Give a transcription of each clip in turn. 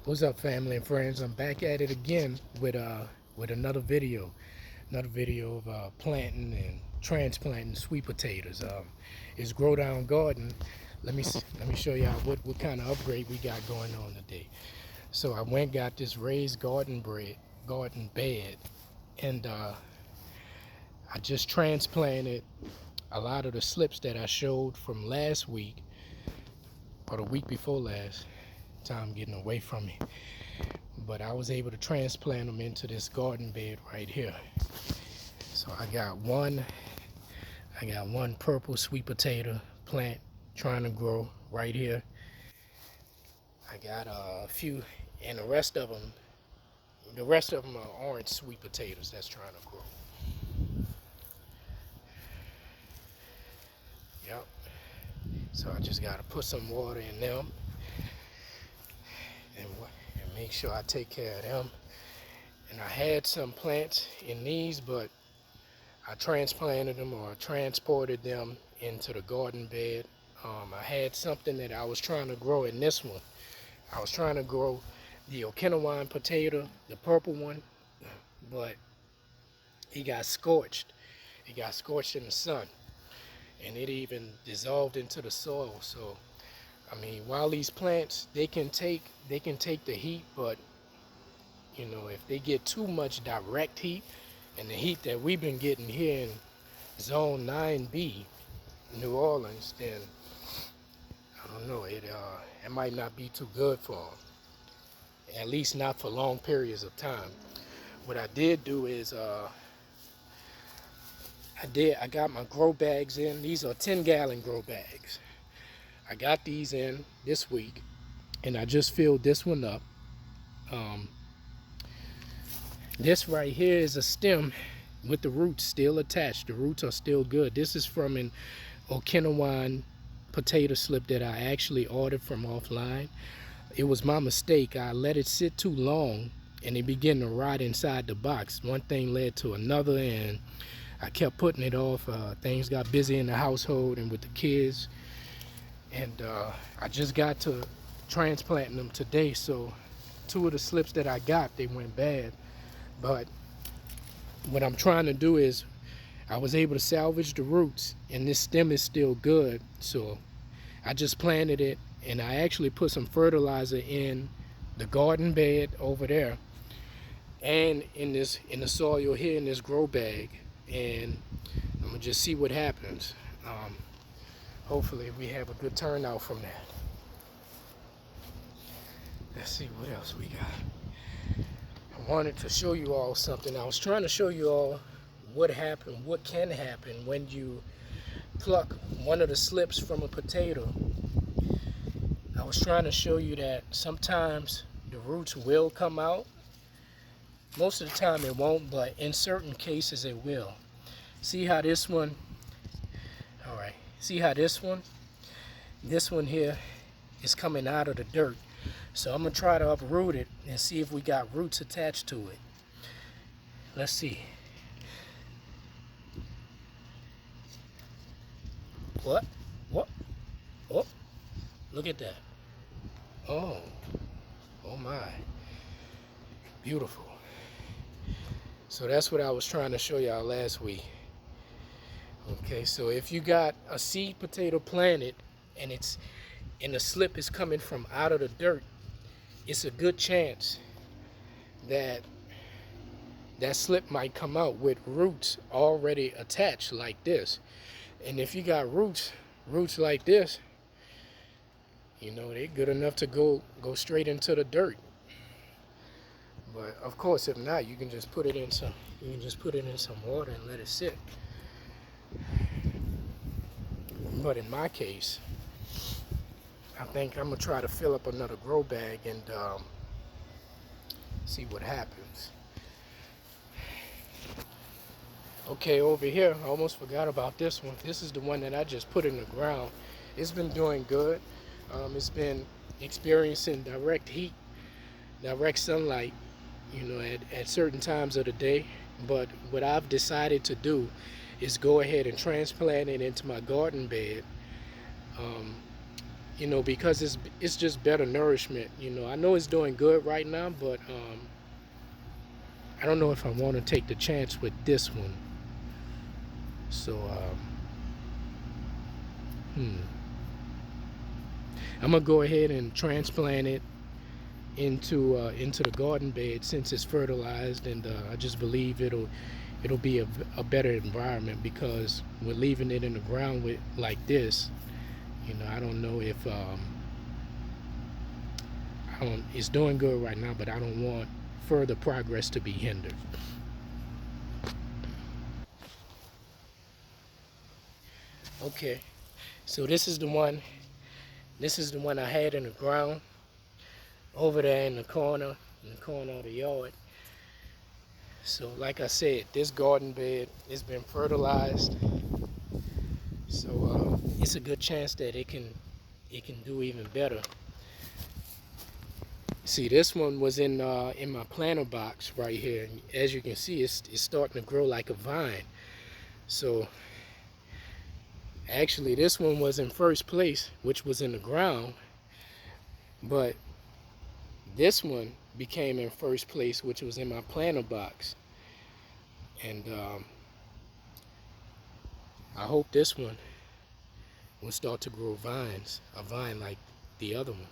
What's up, family and friends? I'm back at it again with another video, of planting and transplanting sweet potatoes. It's Growdown Gardening. Let me show y'all what kind of upgrade we got going on today. So I went and got this raised garden bed, and I just transplanted a lot of the slips that I showed from last week or the week before last. Time getting away from me. But I was able to transplant them into this garden bed right here. So I got one purple sweet potato plant trying to grow right here. I got a few, and the rest of them are orange sweet potatoes that's trying to grow. Yep. So I just got to put some water in them and make sure I take care of them. And I had some plants in these, but I transplanted them or transported them into the garden bed. I had something that I was trying to grow in this one. I was trying to grow the Okinawan potato, the purple one, but it got scorched. It got scorched in the sun, and it even dissolved into the soil. So, I mean, while these plants, they can take the heat, but you know, if they get too much direct heat, and the heat that we've been getting here in Zone 9B, New Orleans, then I don't know, it might not be too good for them. At least not for long periods of time. What I did do is I got my grow bags in. These are 10-gallon grow bags. I got these in this week, and I just filled this one up. This right here is a stem with the roots still attached. The roots are still good. This is from an Okinawan potato slip that I actually ordered from offline. It was my mistake. I let it sit too long and it began to rot inside the box. One thing led to another, and I kept putting it off. Things got busy in the household and with the kids, and I just got to transplanting them today. So two of the slips that I got, they went bad. But what I'm trying to do is, I was able to salvage the roots, and this stem is still good. So I just planted it, and I actually put some fertilizer in the garden bed over there, and in the soil here in this grow bag, and I'm gonna just see what happens. Hopefully we have a good turnout from that. Let's see what else we got. I wanted to show you all something. I was trying to show you all what can happen when you pluck one of the slips from a potato. I was trying to show you that sometimes the roots will come out. Most of the time it won't, but in certain cases it will. See how this one, all right, see how this one here is coming out of the dirt. So I'm gonna try to uproot it and see if we got roots attached to it. Let's see. What? Oh, look at that. Oh my. Beautiful. So that's what I was trying to show y'all last week. Okay, so if you got a seed potato planted and the slip is coming from out of the dirt, it's a good chance that that slip might come out with roots already attached like this. And if you got roots like this, you know, they're good enough to go straight into the dirt. But of course, if not, you can just put it in some water and let it sit. But in my case, I think I'm gonna try to fill up another grow bag and see what happens. Okay, over here, I almost forgot about this one. This is the one that I just put in the ground. It's been doing good. It's been experiencing direct heat, direct sunlight, you know, at certain times of the day. But what I've decided to do is go ahead and transplant it into my garden bed. you know, because it's just better nourishment. You know, I know it's doing good right now, but I don't know if I want to take the chance with this one. So I'm gonna go ahead and transplant it into the garden bed since it's fertilized, and I just believe it'll be a better environment, because we're leaving it in the ground with like this. You know, I don't know if it's doing good right now, but I don't want further progress to be hindered. Okay, so this is the one I had in the ground over there in the corner of the yard. So like I said, this garden bed has been fertilized, so it's a good chance that it can do even better. See, this one was in my planter box right here. And as you can see, it's starting to grow like a vine. So actually, this one was in first place, which was in the ground, but this one became in first place, which was in my planter box. And I hope this one will start to grow vines, a vine like the other one.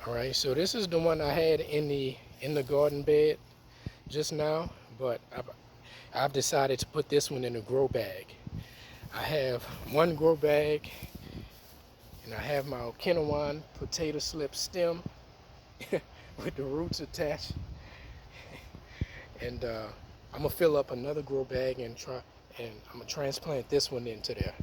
All right, so this is the one I had in the garden bed just now, but I've decided to put this one in a grow bag. I have one grow bag, and I have my Okinawan potato slip stem with the roots attached, and I'm gonna fill up another grow bag and I'm gonna transplant this one into there.